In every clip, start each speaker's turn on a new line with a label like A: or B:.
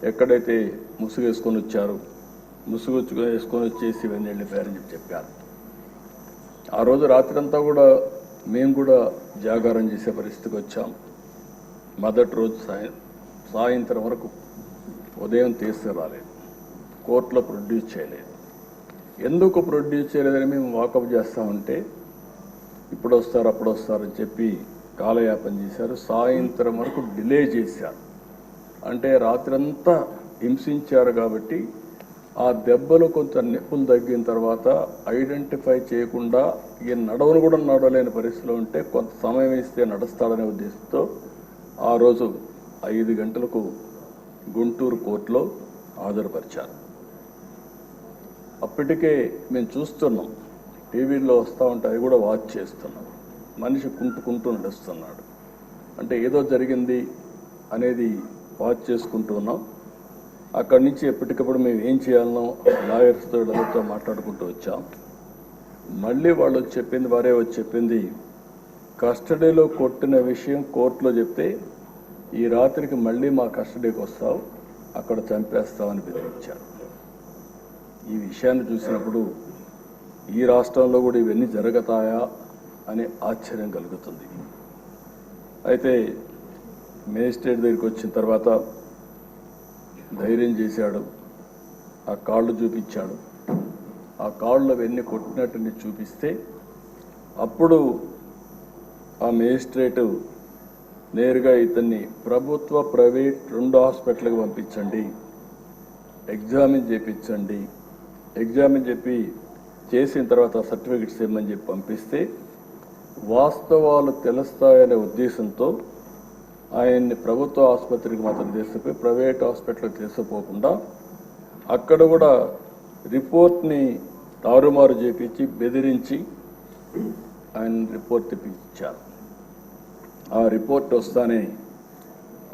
A: ఎక్కడైతే ముసుగు వేసుకొని వచ్చారు, ముసుగు వేసుకొని వచ్చేసి ఇవన్నీ వెళ్ళిపోయారని చెప్పారు. ఆ రోజు రాత్రంతా కూడా మేము కూడా జాగారం చేసే పరిస్థితికి వచ్చాం. మొదటి రోజు సాయంత్రం వరకు ఉదయం తీసుకురాలేదు, కోర్టులో ప్రొడ్యూస్ చేయలేదు. ఎందుకు ప్రొడ్యూస్ చేయలేదని మేము వాకప్ చేస్తామంటే ఇప్పుడు వస్తారు అప్పుడు వస్తారని చెప్పి కాలయాపన చేశారు. సాయంత్రం వరకు డిలే చేశారు. అంటే రాత్రంతా హింసించారు కాబట్టి ఆ దెబ్బలు కొంత నొప్పులు తగ్గిన తర్వాత ఐడెంటిఫై చేయకుండా ఈ నడవను కూడా నడవలేని పరిస్థితిలో ఉంటే కొంత సమయం ఇస్తే నడుస్తాడనే ఉద్దేశంతో ఆ రోజు 5 గంటలకు గుంటూరు కోర్టులో హాజరుపరిచారు. అప్పటికే మేము చూస్తున్నాం, టీవీలో వస్తూ ఉంటే అవి కూడా వాచ్ చేస్తున్నాం. మనిషి కుంటుకుంటూ నడుస్తున్నాడు, అంటే ఏదో జరిగింది అనేది వాచ్ చేసుకుంటూ ఉన్నాం. అక్కడి నుంచి ఎప్పటికప్పుడు మేము ఏం చేయాలనో లాయర్స్తో ఎవరితో మాట్లాడుకుంటూ వచ్చాం. మళ్ళీ వాళ్ళు వారే వచ్చి చెప్పింది కస్టడీలో కొట్టిన విషయం కోర్టులో చెప్తే ఈ రాత్రికి మళ్ళీ మా కస్టడీకి వస్తావు, అక్కడ చంపేస్తామని బెదిరించారు. ఈ విషయాన్ని చూసినప్పుడు ఈ రాష్ట్రంలో కూడా ఇవన్నీ జరుగుతాయా అనే ఆశ్చర్యం కలుగుతుంది. అయితే మేజిస్ట్రేట్ దగ్గరికి వచ్చిన తర్వాత ధైర్యం చేశాడు, ఆ కాళ్ళు చూపించాడు. ఆ కాళ్ళు అవన్నీ కొట్టినట్టు చూపిస్తే అప్పుడు ఆ మేజిస్ట్రేటు నేరుగా ఇతన్ని ప్రభుత్వ ప్రైవేట్ 2 హాస్పిటల్కి పంపించండి, ఎగ్జామిన్ చేయించండి, ఎగ్జామిన్ చేసిన తర్వాత సర్టిఫికెట్స్ ఇవ్వమని చెప్పి పంపిస్తే వాస్తవాలు తెలుస్తాయనే ఉద్దేశంతో ఆయన్ని ప్రభుత్వ ఆసుపత్రికి మాత్రం తీసుకుపోయి ప్రైవేట్ హాస్పిటల్కి తీసుకుపోకుండా అక్కడ కూడా రిపోర్ట్ని తారుమారు చేపించి బెదిరించి ఆయన రిపోర్ట్ తెప్పించారు. ఆ రిపోర్ట్ వస్తానే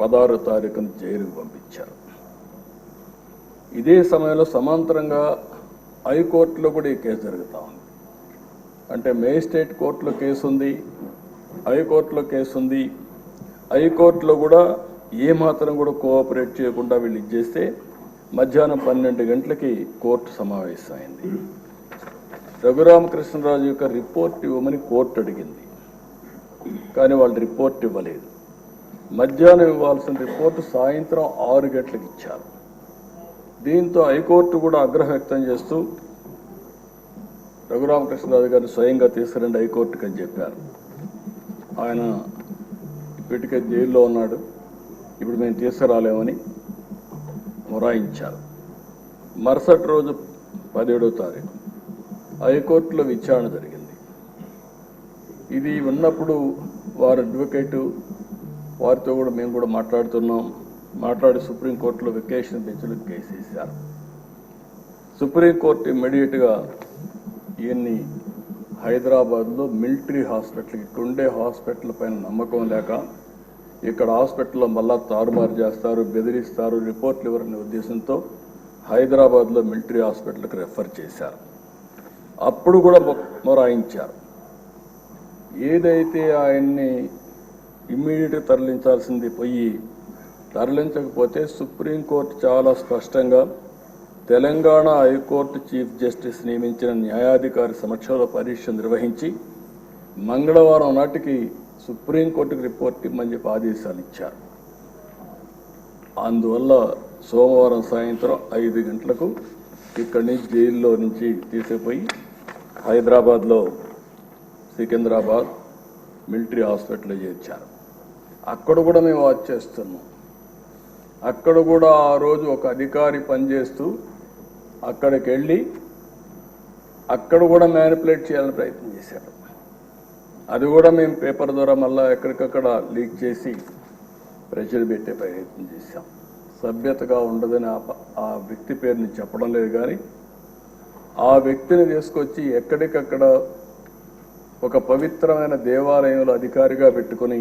A: 16వ తారీఖున జైలుకు పంపించారు. ఇదే సమయంలో సమాంతరంగా హైకోర్టులో కూడా ఈ కేసు జరుగుతూ ఉంది. అంటే మేజిస్ట్రేట్ కోర్టులో కేసు ఉంది, హైకోర్టులో కేసు ఉంది. హైకోర్టులో కూడా ఏమాత్రం కూడా కోఆపరేట్ చేయకుండా వీళ్ళు ఇచ్చేస్తే మధ్యాహ్నం 12 గంటలకి కోర్టు సమావేశమైంది. రఘురామకృష్ణరాజు యొక్క రిపోర్ట్ ఇవ్వమని కోర్టు అడిగింది, కానీ వాళ్ళు రిపోర్ట్ ఇవ్వలేదు. మధ్యాహ్నం ఇవ్వాల్సిన రిపోర్టు సాయంత్రం 6 గంటలకు ఇచ్చారు. దీంతో హైకోర్టు కూడా ఆగ్రహం వ్యక్తం చేస్తూ రఘురామకృష్ణరాజు గారిని స్వయంగా తీసుకురండి హైకోర్టుకి అని చెప్పారు. ఆయన ఇప్పటికే జైల్లో ఉన్నాడు, ఇప్పుడు మేము తీసుకురాలేమని మొరాయించారు. మరుసటి రోజు 17వ తారీఖు హైకోర్టులో విచారణ జరిగింది. ఇది ఉన్నప్పుడు వారి అడ్వకేటు వారితో కూడా మేము కూడా మాట్లాడి సుప్రీంకోర్టులో వెకేషన్ బెంచ్లకు కేసు వేశారు. సుప్రీంకోర్టు ఇమ్మీడియట్గా ఈయన్ని హైదరాబాద్లో మిలిటరీ హాస్పిటల్కి, ఇక్కడుండే హాస్పిటల్ పైన నమ్మకం లేక ఇక్కడ హాస్పిటల్లో మళ్ళా తారుమారు చేస్తారు, బెదిరిస్తారు, రిపోర్ట్లు ఇవ్వరనే ఉద్దేశంతో హైదరాబాద్లో మిలిటరీ హాస్పిటల్కి రెఫర్ చేశారు. అప్పుడు కూడా మొరాయించారు. ఏదైతే ఆయన్ని ఇమ్మీడియట్గా తరలించాల్సింది పోయి తరలించకపోతే సుప్రీంకోర్టు చాలా స్పష్టంగా తెలంగాణ హైకోర్టు చీఫ్ జస్టిస్ నియమించిన న్యాయాధికారి సమక్షంలో పరీక్ష నిర్వహించి మంగళవారం నాటికి సుప్రీంకోర్టుకు రిపోర్ట్ ఇమ్మని చెప్పి ఆదేశాలు ఇచ్చారు. అందువల్ల సోమవారం సాయంత్రం 5 గంటలకు ఇక్కడి నుంచి జైల్లో నుంచి తీసుకుపోయి హైదరాబాద్లో సికింద్రాబాద్ మిలిటరీ హాస్పిటల్లో చేర్చారు. అక్కడ కూడా మేము వాచ్ చేస్తున్నాం. అక్కడ కూడా ఆ రోజు ఒక అధికారి పనిచేస్తూ అక్కడికి వెళ్ళి అక్కడ కూడా మ్యానిపులేట్ చేయాలని ప్రయత్నం చేశారు. అది కూడా మేము పేపర్ ద్వారా మళ్ళీ ఎక్కడికక్కడ లీక్ చేసి ప్రెషర్ పెట్టే ప్రయత్నం చేశాం. సభ్యతగా ఉండదని ఆ వ్యక్తి పేరుని చెప్పడం లేదు, కానీ ఆ వ్యక్తిని తీసుకొచ్చి ఎక్కడికక్కడ ఒక పవిత్రమైన దేవాలయంలో అధికారిగా పెట్టుకుని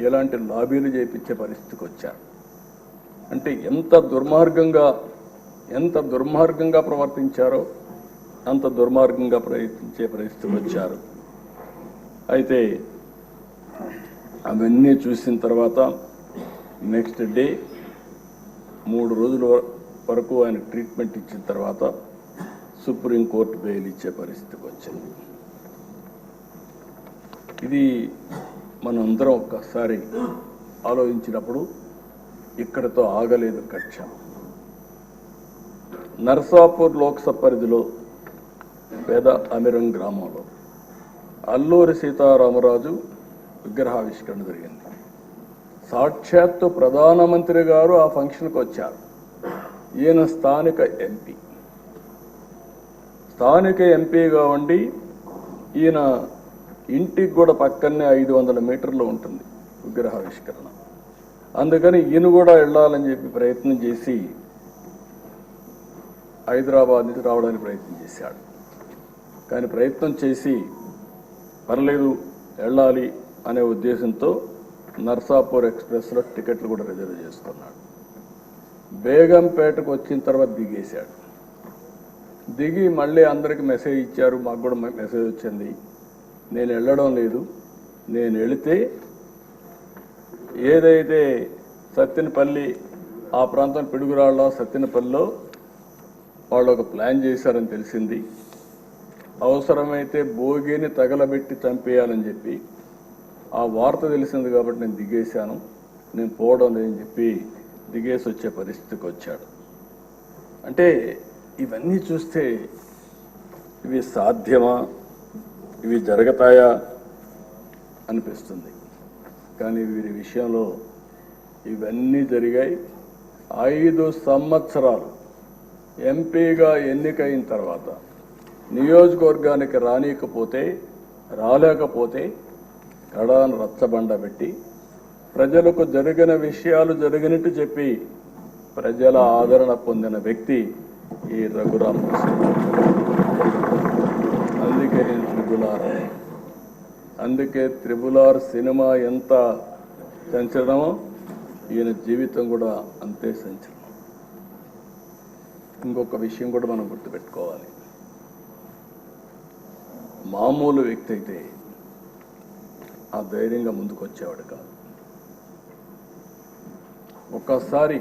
A: ఎలాంటి లాబీలు చేయించే పరిస్థితికి వచ్చారు. అంటే ఎంత దుర్మార్గంగా ప్రవర్తించారో అంత దుర్మార్గంగా ప్రయత్నించే పరిస్థితికి వచ్చారు. అయితే అవన్నీ చూసిన తర్వాత నెక్స్ట్ డే 3 రోజుల వరకు ఆయన ట్రీట్మెంట్ ఇచ్చిన తర్వాత సుప్రీంకోర్టు బెయిల్ ఇచ్చే పరిస్థితికి వచ్చింది. ఇది మనందరం ఒక్కసారి ఆలోచించినప్పుడు ఇక్కడతో ఆగలేదు కక్ష. నర్సాపూర్ లోక్సభ పరిధిలో పేద అమిరం గ్రామంలో అల్లూరి సీతారామరాజు విగ్రహావిష్కరణ జరిగింది. సాక్షాత్తు ప్రధానమంత్రి గారు ఆ ఫంక్షన్కి వచ్చారు. ఈయన స్థానిక ఎంపీగా ఉండి ఈయన ఇంటికి కూడా పక్కనే 500 మీటర్లు ఉంటుంది విగ్రహావిష్కరణ. అందుకని ఈయన కూడా వెళ్ళాలని చెప్పి ప్రయత్నం చేసి హైదరాబాద్ నుంచి రావడానికి ప్రయత్నం చేశాడు. కానీ ప్రయత్నం చేసి పర్లేదు వెళ్ళాలి అనే ఉద్దేశంతో నర్సాపూర్ ఎక్స్ప్రెస్లో టికెట్లు కూడా రిజర్వ్ చేసుకున్నాడు. బేగంపేటకు వచ్చిన తర్వాత దిగేశాడు. దిగి మళ్ళీ అందరికి మెసేజ్ ఇచ్చారు, మాకు కూడా మెసేజ్ వచ్చింది, నేను వెళ్ళడం లేదు, నేను వెళితే ఏదైతే సత్తెనపల్లి ఆ ప్రాంతం పిడుగురాళ్ళ సత్తెనపల్లిలో వాళ్ళు ఒక ప్లాన్ చేశారని తెలిసింది, అవసరమైతే భోగిని తగలబెట్టి చంపేయాలని చెప్పి ఆ వార్త తెలిసింది కాబట్టి నేను దిగేశాను, నేను పోవడం లేదని చెప్పి దిగేసి వచ్చే పరిస్థితికి వచ్చాడు. అంటే ఇవన్నీ చూస్తే ఇవి సాధ్యమా, ఇవి జరుగుతాయా అనిపిస్తుంది. కానీ వీరి విషయంలో ఇవన్నీ జరిగాయి. 5 సంవత్సరాలు ఎంపీగా ఎన్నికైన తర్వాత నియోజకవర్గానికి రాలేకపోతే కడాను రచ్చబండ పెట్టి ప్రజలకు జరిగిన విషయాలు జరిగినట్టు చెప్పి ప్రజల ఆదరణ పొందిన వ్యక్తి ఈ రఘురామ్. అందుకే త్రిబుల్ R సినిమా ఎంత సంచలనమో ఈయన జీవితం కూడా అంతే సంచలనం. ఇంకొక విషయం కూడా మనం గుర్తుపెట్టుకోవాలి. మామూలు వ్యక్తి అయితే ఆ ధైర్యంగా ముందుకు వచ్చేవాడు కాదు. ఒక్కసారి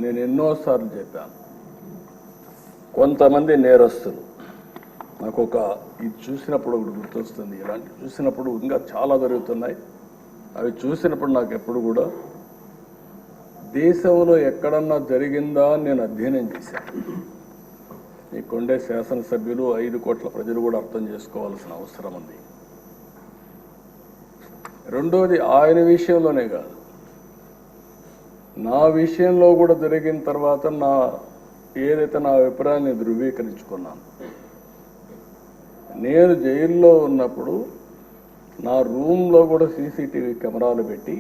A: నేను ఎన్నోసార్లు చెప్పాను, కొంతమంది నేరస్తులు నాకు ఇది చూసినప్పుడు ఒకటి గుర్తొస్తుంది. ఇలాంటి చూసినప్పుడు ఇంకా చాలా జరుగుతున్నాయి. అవి చూసినప్పుడు నాకు ఎప్పుడు కూడా దేశంలో ఎక్కడన్నా జరిగిందా అని నేను అధ్యయనం చేశాను. ఇక్కడుండే శాసనసభ్యులు 5 కోట్ల ప్రజలు కూడా అర్థం చేసుకోవాల్సిన అవసరం ఉంది. రెండోది ఆయన విషయంలోనే కాదు, నా విషయంలో కూడా జరిగిన తర్వాత ఏదైతే నా అభిప్రాయాన్ని ధృవీకరించుకున్నాను. నేను జైల్లో ఉన్నప్పుడు నా రూమ్లో కూడా సీసీటీవీ కెమెరాలు పెట్టి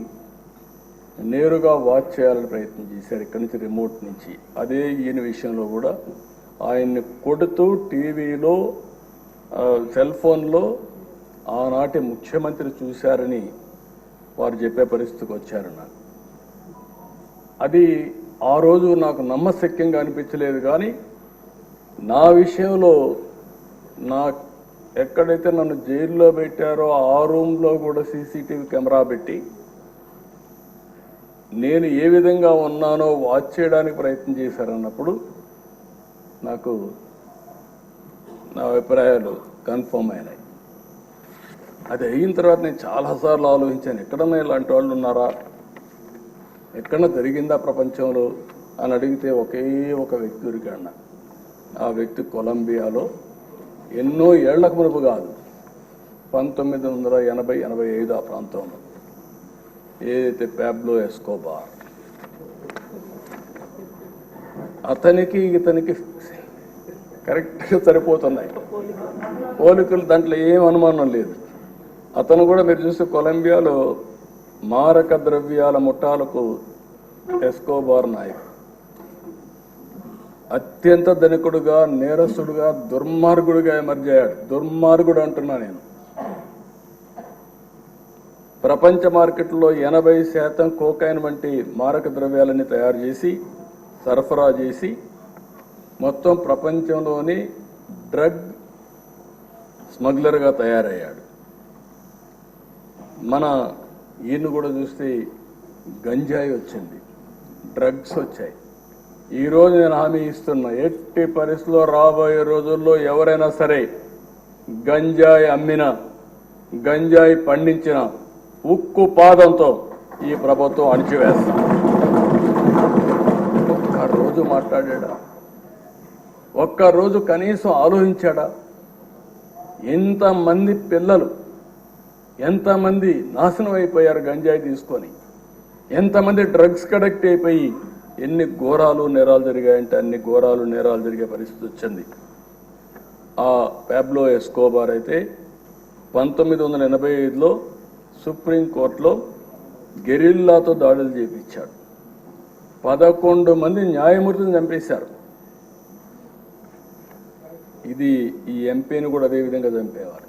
A: నేరుగా వాచ్ చేయాలని ప్రయత్నం చేశారు ఇక్కడి నుంచి, రిమోట్ నుంచి. అదే ఈయన విషయంలో కూడా ఆయన్ని కొడుతూ టీవీలో సెల్ ఫోన్లో ఆనాటి ముఖ్యమంత్రి చూశారని వారు చెప్పే పరిస్థితికి వచ్చారు. నాకు అది ఆ రోజు నాకు నమ్మశక్యంగా అనిపించలేదు. కానీ నా విషయంలో ఎక్కడైతే నన్ను జైల్లో పెట్టారో ఆ రూమ్లో కూడా సీసీటీవీ కెమెరా పెట్టి నేను ఏ విధంగా ఉన్నానో వాచ్ చేయడానికి ప్రయత్నం చేశారన్నప్పుడు నాకు నా అభిప్రాయాలు కన్ఫర్మ్ అయినాయి. అది అయిన తర్వాత నేను చాలాసార్లు ఆలోచించాను, ఎక్కడన్నా ఇలాంటి వాళ్ళు ఉన్నారా, ఎక్కడన్నా జరిగిందా ప్రపంచంలో అని అడిగితే ఒకే ఒక వ్యక్తి దొరికాడు. ఆ వ్యక్తి కొలంబియాలో ఎన్నో ఏళ్లకు మునుపు కాదు, 1980-85 ఆ ప్రాంతంలో ఏదైతే పాబ్లో ఎస్కోబార్, అతనికి ఇతనికి కరెక్ట్గా సరిపోతున్నాయి పోలికలు, దాంట్లో ఏం అనుమానం లేదు. అతను కూడా మీరు చూస్తే కొలంబియాలో మారక ద్రవ్యాల ముఠాలకు ఎస్కోబార్ నాయకుడు, అత్యంత ధనికుడుగా, నేరస్తుడుగా, దుర్మార్గుడుగా ఎమర్జ్ అయ్యాడు. దుర్మార్గుడు అంటున్నా నేను. ప్రపంచ మార్కెట్లో 80% కోకైన్ వంటి మారక ద్రవ్యాలని తయారు చేసి సరఫరా చేసి మొత్తం ప్రపంచంలోని డ్రగ్ స్మగ్లర్గా తయారయ్యాడు. ఈయన కూడా చూస్తే గంజాయి వచ్చింది, డ్రగ్స్ వచ్చాయి. ఈరోజు నేను హామీ ఇస్తున్నా, ఎట్టి పరిస్థితుల్లో రాబోయే రోజుల్లో ఎవరైనా సరే గంజాయి అమ్మినా, గంజాయి పండించిన ఉక్కు పాదంతో ఈ ప్రభుత్వం అణిచివేస్తాం. ఒక్కరోజు మాట్లాడా? ఒక్కరోజు కనీసం ఆలోచించాడా? ఎంతమంది పిల్లలు, ఎంతమంది నాశనం అయిపోయారు గంజాయి తీసుకొని, ఎంతమంది డ్రగ్స్ కడెక్ట్ అయిపోయి ఎన్ని ఘోరాలు నేరాలు జరిగాయంటే అన్ని ఘోరాలు నేరాలు జరిగే పరిస్థితి వచ్చింది. ఆ పాబ్లో ఎస్కోబార్ అయితే 1985లో సుప్రీంకోర్టులో గెరిల్లాతో దాడులు చేయించాడు. 11 మంది న్యాయమూర్తులను చంపేశారు. ఇది ఈ ఎంపీని కూడా అదే విధంగా చంపేవారు.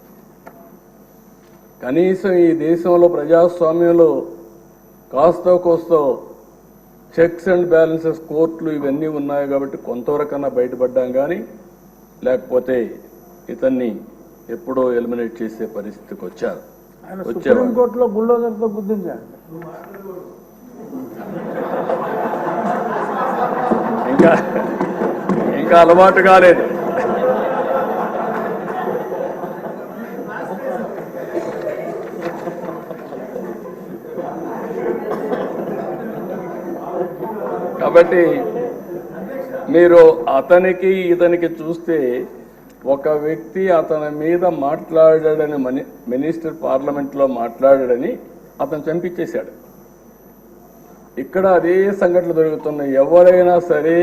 A: కనీసం ఈ దేశంలో ప్రజాస్వామ్యంలో కాస్తో కోస్తో చెక్స్ అండ్ బ్యాలెన్సెస్, కోర్టులు ఇవన్నీ ఉన్నాయి కాబట్టి కొంతవరకన్నా బయటపడ్డాం. కానీ లేకపోతే ఇతన్ని ఎప్పుడో ఎలిమినేట్ చేసే పరిస్థితికి వచ్చారు.
B: సుప్రీంకోర్టులో బుల్డోజర్తో గుర్తించారు.
A: ఇంకా అలవాటు కాలేదు. కాబట్టి మీరు అతనికి ఇతనికి చూస్తే ఒక వ్యక్తి అతని మీద మాట్లాడాడని, మినిస్టర్ పార్లమెంట్లో మాట్లాడాడని అతను చంపించేశాడు. ఇక్కడ అదే సంఘటనలు జరుగుతున్నాయి. ఎవరైనా సరే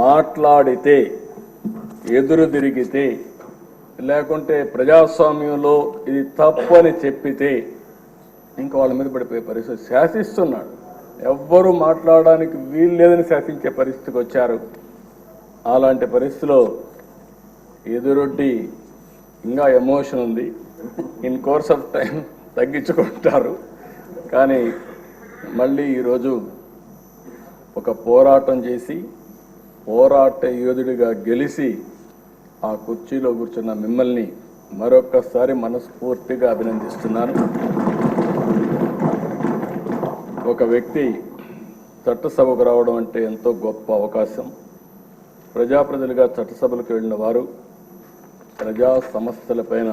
A: మాట్లాడితే, ఎదురు తిరిగితే, లేకుంటే ప్రజాస్వామ్యంలో ఇది తప్పు అని చెప్పితే ఇంకా వాళ్ళ మీద పడిపోయే పరిస్థితి. శాసిస్తున్నాడు, ఎవ్వరూ మాట్లాడడానికి వీలు లేదని శాసించే పరిస్థితికి వచ్చారు. అలాంటి పరిస్థితిలో ఎదురొడ్డి ఇంకా ఎమోషన్ ఉంది. ఇన్ కోర్స్ ఆఫ్ టైం తగ్గించుకుంటారు. కానీ మళ్ళీ ఈరోజు ఒక పోరాటం చేసి, పోరాట యోధుడిగా గెలిచి ఆ కుర్చీలో కూర్చున్న మిమ్మల్ని మరొక్కసారి మనస్ఫూర్తిగా అభినందిస్తున్నాను. ఒక వ్యక్తి చట్టసభకు రావడం అంటే ఎంతో గొప్ప అవకాశం. ప్రజలుగా చట్టసభలకు వెళ్ళిన వారు ప్రజా సమస్యలపైన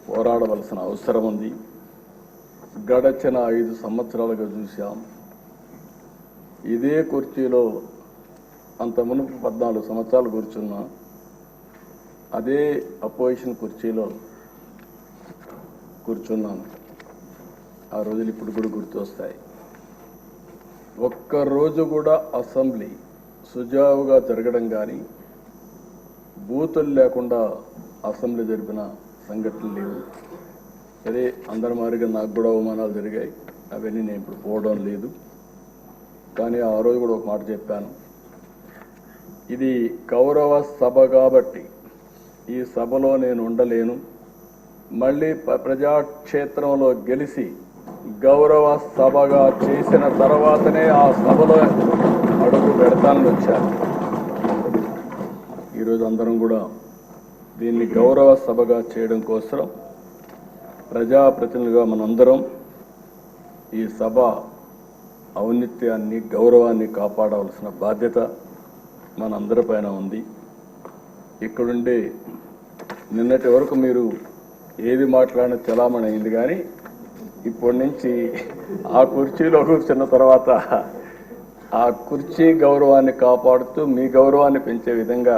A: పోరాడవలసిన అవసరం ఉంది. గడచిన 5 సంవత్సరాలుగా చూశాం. ఇదే కుర్చీలో అంత మునుపు 14 సంవత్సరాలు కూర్చున్నా, అదే అపోజిషన్ కుర్చీలో కూర్చున్నాను. ఆ రోజులు ఇప్పుడు కూడా గుర్తొస్తాయి. ఒక్కరోజు కూడా అసెంబ్లీ సుజావుగా జరగడం కానీ, బూతులు లేకుండా అసెంబ్లీ జరిపిన సంఘటనలు లేవు. సరే, అందరి మాదిరిగా నాకు కూడా అవమానాలు జరిగాయి. అవన్నీ నేను ఇప్పుడు పోవడం లేదు. కానీ ఆ రోజు కూడా ఒక మాట చెప్పాను, ఇది గౌరవ సభ కాబట్టి ఈ సభలో నేను ఉండలేను. మళ్ళీ ప్రజాక్షేత్రంలో గెలిచి గౌరవ సభగా చేసిన తర్వాతనే ఆ సభలో అడుగు పెడతానని వచ్చాను. ఈరోజు అందరం కూడా దీన్ని గౌరవ సభగా చేయడం కోసం ప్రజాప్రతినిధులుగా మనందరం ఈ సభ ఔన్నత్యాన్ని, గౌరవాన్ని కాపాడవలసిన బాధ్యత మనందరిపైన ఉంది. ఇక్కడుండే నిన్నటి వరకు మీరు ఏది మాట్లాడినా చలామణి అయింది. కానీ ఇప్పటి నుంచి ఆ కుర్చీలో కూర్చున్న తర్వాత ఆ కుర్చీ గౌరవాన్ని కాపాడుతూ మీ గౌరవాన్ని పెంచే విధంగా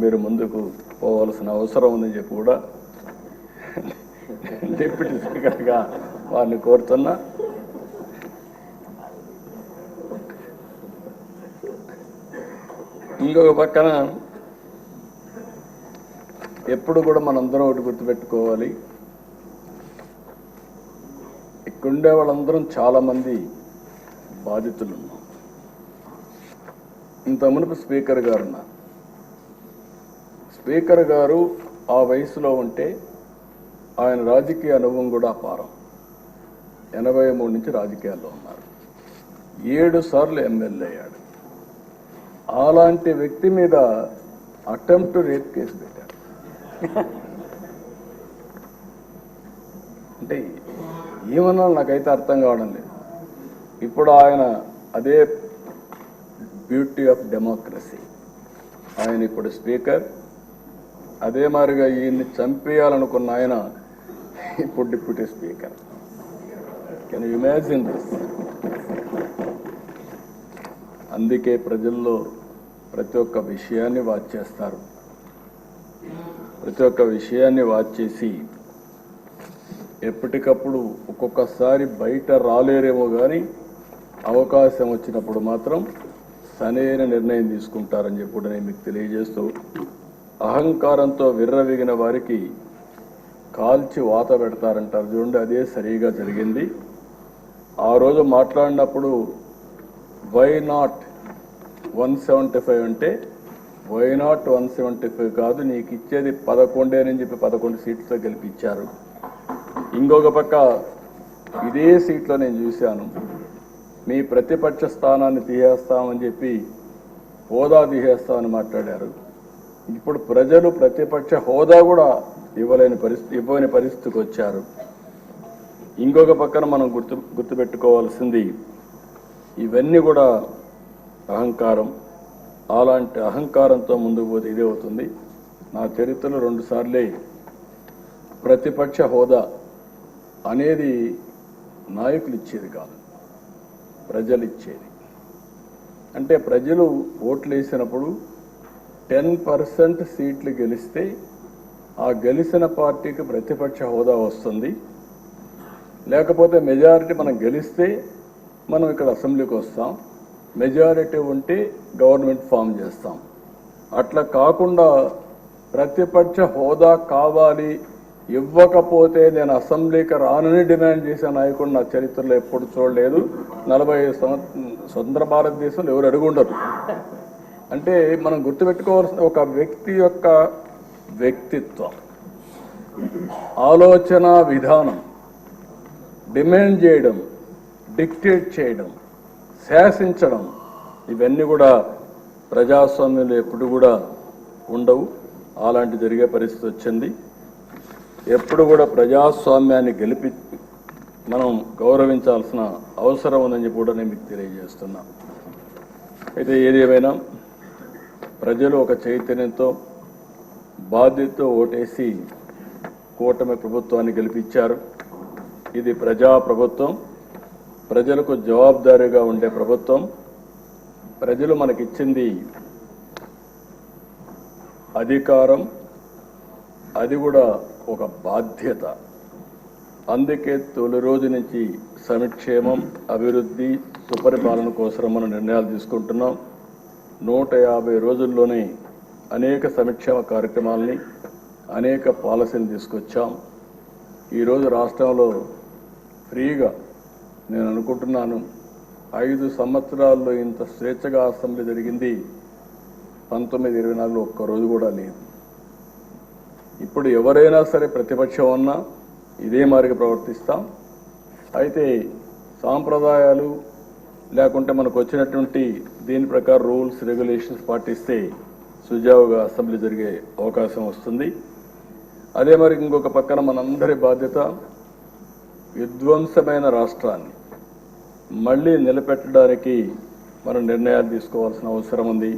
A: మీరు ముందుకు పోవాల్సిన అవసరం ఉందని చెప్పి కూడా డిప్యూటీ స్పీకర్గా వారిని కోరుతున్నా. ఇంకొక పక్కన ఎప్పుడు కూడా మనందరం ఒకటి గుర్తుపెట్టుకోవాలి, ఇక్కడుండే వాళ్ళందరం చాలామంది బాధితులు ఉన్నాం. ఇంత మునుపు స్పీకర్ గారు ఉన్నారు. స్పీకర్ గారు ఆ వయసులో ఉంటే ఆయన రాజకీయ అనుభవం కూడా అపారం. 83 నుంచి రాజకీయాల్లో ఉన్నారు. 7 సార్లు ఎమ్మెల్యే అయ్యాడు. అలాంటి వ్యక్తి మీద అటెంప్ట్ రేప్ కేసు పెట్టారు. అంటే ఏమన్నా నాకైతే అర్థం కావడం లేదు. ఇప్పుడు ఆయన అదే బ్యూటీ ఆఫ్ డెమోక్రసీ. ఆయన ఇప్పుడు స్పీకర్, అదే మాదిరిగా ఈయన్ని చంపేయాలనుకున్న ఆయన ఇప్పుడు deputy speaker. Can you imagine this? అందుకే ప్రజల్లో ప్రతి ఒక్క విషయాన్ని వాచ్ చేస్తారు. ప్రతి ఒక్క విషయాన్ని వాచ్ చేసి ఎప్పటికప్పుడు ఒక్కొక్కసారి బయట రాలేరేమో కానీ అవకాశం వచ్చినప్పుడు మాత్రం సరైన నిర్ణయం తీసుకుంటారని చెప్పి కూడా నేను మీకు తెలియజేస్తూ, అహంకారంతో విర్రవీగిన వారికి కాల్చి వాత పెడతారంటారు చూడండి, అదే సరిగా జరిగింది. ఆ రోజు మాట్లాడినప్పుడు వై నాట్ 175 అంటే వై నాట్ 175 కాదు, నీకు ఇచ్చేది 11 అని చెప్పి 11 సీట్లతో గెలిపించారు. ఇంకొక పక్క ఇదే సీట్లో నేను చూశాను, మీ ప్రతిపక్ష స్థానాన్ని తీసేస్తామని చెప్పి హోదా తీసేస్తామని మాట్లాడారు. ఇప్పుడు ప్రజలు ప్రతిపక్ష హోదా కూడా ఇవ్వని పరిస్థితికి వచ్చారు. ఇంకొక పక్కన మనం గుర్తుపెట్టుకోవాల్సింది, ఇవన్నీ కూడా అహంకారం. అలాంటి అహంకారంతో ముందుకు పోతే ఇదే అవుతుంది. నా చరిత్రలో 2 సార్లే ప్రతిపక్ష హోదా అనేది నాయకులు ఇచ్చేది కాదు, ప్రజలు ఇచ్చేది. అంటే ప్రజలు ఓట్లు వేసినప్పుడు 10% సీట్లు గెలిస్తే ఆ గెలిచిన పార్టీకి ప్రతిపక్ష హోదా వస్తుంది. లేకపోతే మెజారిటీ మనం గెలిస్తే మనం ఇక్కడ అసెంబ్లీకి వస్తాం, మెజారిటీ ఉంటే గవర్నమెంట్ ఫామ్ చేస్తాం. అట్లా కాకుండా ప్రతిపక్ష హోదా కావాలి, ఇవ్వకపోతే నేను అసెంబ్లీకి రానని డిమాండ్ చేసే నాయకుడు నా చరిత్రలో ఎప్పుడు చూడలేదు. 45 స్వతంత్ర భారతదేశంలో ఎవరు అడుగుండరు. అంటే మనం గుర్తుపెట్టుకోవాల్సిన ఒక వ్యక్తి యొక్క వ్యక్తిత్వం, ఆలోచన విధానం, డిమాండ్ చేయడం, డిక్టేట్ చేయడం, శాసించడం, ఇవన్నీ కూడా ప్రజాస్వామ్యంలో ఎప్పుడు కూడా ఉండవు. అలాంటి జరిగే పరిస్థితి వచ్చింది. ఎప్పుడు కూడా ప్రజాస్వామ్యాన్ని మనం గౌరవించాల్సిన అవసరం ఉందని చెప్పి కూడా నేను మీకు తెలియజేస్తున్నా. అయితే ఏదేమైనా ప్రజలు ఒక చైతన్యంతో బాధ్యతతో ఓటేసి కూటమి ప్రభుత్వాన్ని గెలిపించారు. ఇది ప్రజా ప్రభుత్వం, ప్రజలకు జవాబుదారీగా ఉండే ప్రభుత్వం. ప్రజలు మనకిచ్చింది అధికారం, అది కూడా ఒక బాధ్యత. అందుకే తొలి రోజు నుంచి సంక్షేమం, అభివృద్ధి, సుపరిపాలన కోసం మనం నిర్ణయాలు తీసుకుంటున్నాం. 150 రోజుల్లోనే అనేక సంక్షేమ కార్యక్రమాలని, అనేక పాలసీలు తీసుకొచ్చాం. ఈరోజు రాష్ట్రంలో ఫ్రీగా నేను అనుకుంటున్నాను 5 సంవత్సరాల్లో ఇంత స్వేచ్ఛగా అసెంబ్లీ జరిగింది 1924 ఒక్కరోజు కూడా లేదు. ఇప్పుడు ఎవరైనా సరే ప్రతిపక్షం ఉన్నా ఇదే మాదిరిగా ప్రవర్తిస్తాం. అయితే సాంప్రదాయాలు లేకుంటే మనకు వచ్చినటువంటి దీని ప్రకారం రూల్స్ రెగ్యులేషన్స్ పాటిస్తే సుజావుగా అసెంబ్లీ జరిగే అవకాశం వస్తుంది. అదే మరి ఇంకొక పక్కన మనందరి బాధ్యత విధ్వంసమైన రాష్ట్రాన్ని మళ్ళీ నిలబెట్టడానికి మనం నిర్ణయాలు తీసుకోవాల్సిన అవసరం ఉంది.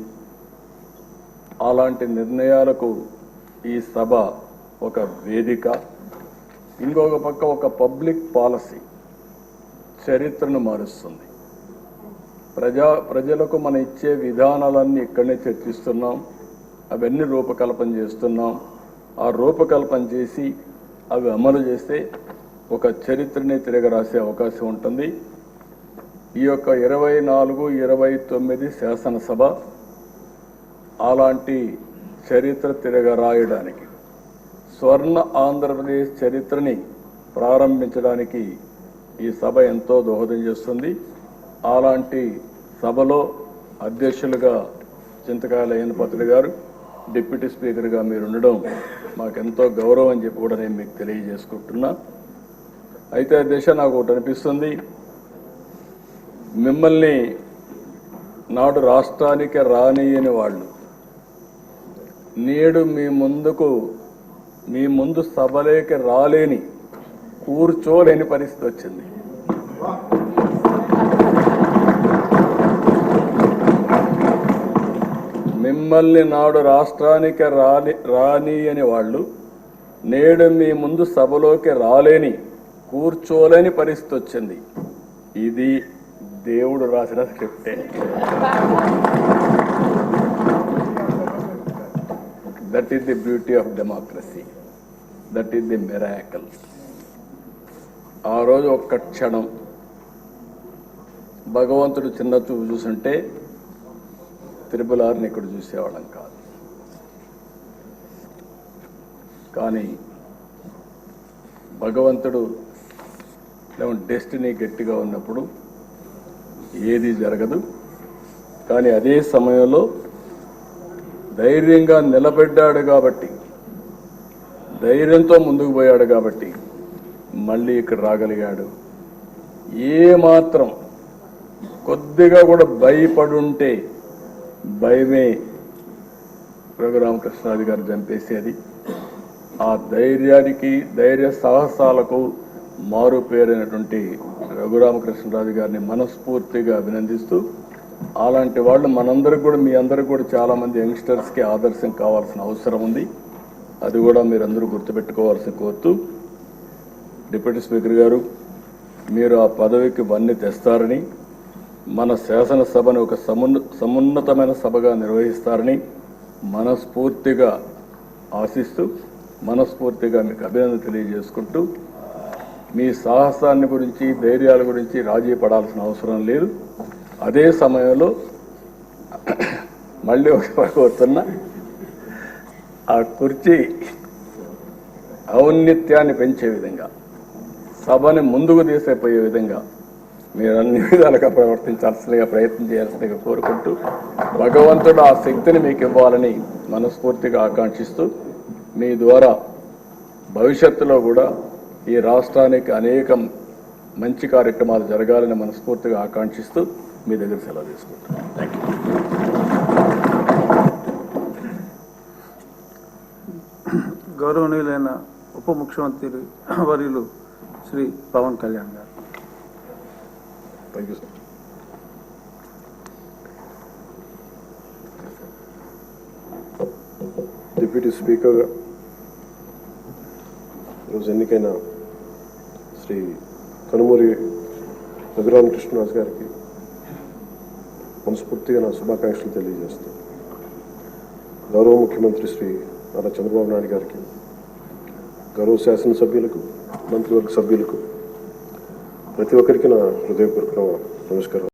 A: అలాంటి నిర్ణయాలకు ఈ సభ ఒక వేదిక. ఇంకొక పక్క ఒక పబ్లిక్ పాలసీ చరిత్రను మారుస్తుంది. ప్రజలకు మనం ఇచ్చే విధానాలన్నీ ఇక్కడనే చర్చిస్తున్నాం, అవన్నీ రూపకల్పన చేస్తున్నాం. ఆ రూపకల్పన చేసి అవి అమలు చేస్తే ఒక చరిత్రని తిరగరాసే అవకాశం ఉంటుంది. ఈ యొక్క 24-29 శాసనసభ అలాంటి చరిత్ర తిరగరాయడానికి, స్వర్ణ ఆంధ్రప్రదేశ్ చరిత్రని ప్రారంభించడానికి ఈ సభ ఎంతో దోహదం చేస్తుంది. అలాంటి సభలో అధ్యక్షులుగా చింతకాయల అయ్యన్నపాత్రుడు గారు, డిప్యూటీ స్పీకర్గా మీరు ఉండడం మాకెంతో గౌరవం అని చెప్పి కూడా నేను మీకు తెలియజేసుకుంటున్నా. అయితే అధ్యక్ష, నాకు ఒకటి అనిపిస్తుంది, మిమ్మల్ని నాడు రాష్ట్రానికి రానియని వాళ్ళు నేడు మీ ముందు సభలోకి రాలేని, కూర్చోలేని పరిస్థితి వచ్చింది. మిమ్మల్ని నాడు రాష్ట్రానికి రాని అని వాళ్ళు నేడు మీ ముందు సభలోకి రాలేని కూర్చోలేని పరిస్థితి వచ్చింది. ఇది దేవుడు రాసిన స్క్రిప్టే. That is the beauty of democracy. That is the miracle. ఆ రోజు ఒక్క క్షణం భగవంతుడు చిన్న చూపు చూసుంటే త్రిపులారిని ఇక్కడ చూసేవాళ్ళం కాదు. కానీ భగవంతుడు డెస్టినీ గట్టిగా ఉన్నప్పుడు ఏది జరగదు. కానీ అదే సమయంలో ధైర్యంగా నిలబడ్డాడు కాబట్టి, ధైర్యంతో ముందుకు పోయాడు కాబట్టి మళ్ళీ ఇక్కడ రాగలిగాడు. ఏమాత్రం కొద్దిగా కూడా భయపడుంటే భయమే రఘురామకృష్ణరాజు గారు చంపేసేది. ఆ ధైర్యానికి, ధైర్య సాహసాలకు మారు పేరైనటువంటి రఘురామకృష్ణరాజు గారిని మనస్ఫూర్తిగా అభినందిస్తూ, అలాంటి వాళ్ళు మనందరికి కూడా, మీ అందరికి కూడా చాలామంది యంగ్స్టర్స్కి ఆదర్శం కావాల్సిన అవసరం ఉంది. అది కూడా మీరందరూ గుర్తుపెట్టుకోవాల్సిన కోరుతూ, డిప్యూటీ స్పీకర్ గారు, మీరు ఆ పదవికి వన్నీ తెస్తారని, మన శాసనసభను ఒక సమున్నతమైన సభగా నిర్వహిస్తారని మనస్ఫూర్తిగా ఆశిస్తూ, మనస్ఫూర్తిగా మీకు అభినందన తెలియజేసుకుంటూ, మీ సాహసాన్ని గురించి, ధైర్యాల గురించి రాజీ పడాల్సిన అవసరం లేదు. అదే సమయంలో మళ్ళీ ఒక కోరుతున్నా, ఆ కుర్చీ ఔన్నత్యాన్ని పెంచే విధంగా, సభని ముందుకు తీసుకుపోయే విధంగా మీరు అన్ని విధాలుగా ప్రవర్తించాల్సిందిగా, ప్రయత్నం చేయాల్సిందిగా కోరుకుంటూ, భగవంతుడు ఆ శక్తిని మీకు ఇవ్వాలని మనస్ఫూర్తిగా ఆకాంక్షిస్తూ, మీ ద్వారా భవిష్యత్తులో కూడా ఈ రాష్ట్రానికి అనేక మంచి కార్యక్రమాలు జరగాలని మనస్ఫూర్తిగా ఆకాంక్షిస్తూ మీ దగ్గర సెలవు తీసుకుంటాను. Thank you.
B: గౌరవనీయులైన ఉప ముఖ్యమంత్రి వర్యులు శ్రీ పవన్ కళ్యాణ్ గారు.
C: Thank you sir. Deputy speaker, ఈరోజు ఎన్నికైన శ్రీ కనుమూరి రఘురామకృష్ణరాజు గారికి మనస్ఫూర్తిగా నా శుభాకాంక్షలు తెలియజేస్తాను. గౌరవ ముఖ్యమంత్రి శ్రీ నారా చంద్రబాబు నాయుడు గారికి, గౌరవ శాసనసభ్యులకు, మంత్రివర్గ సభ్యులకు, ప్రతి ఒక్కరికి నా హృదయపూర్వక నమస్కారం.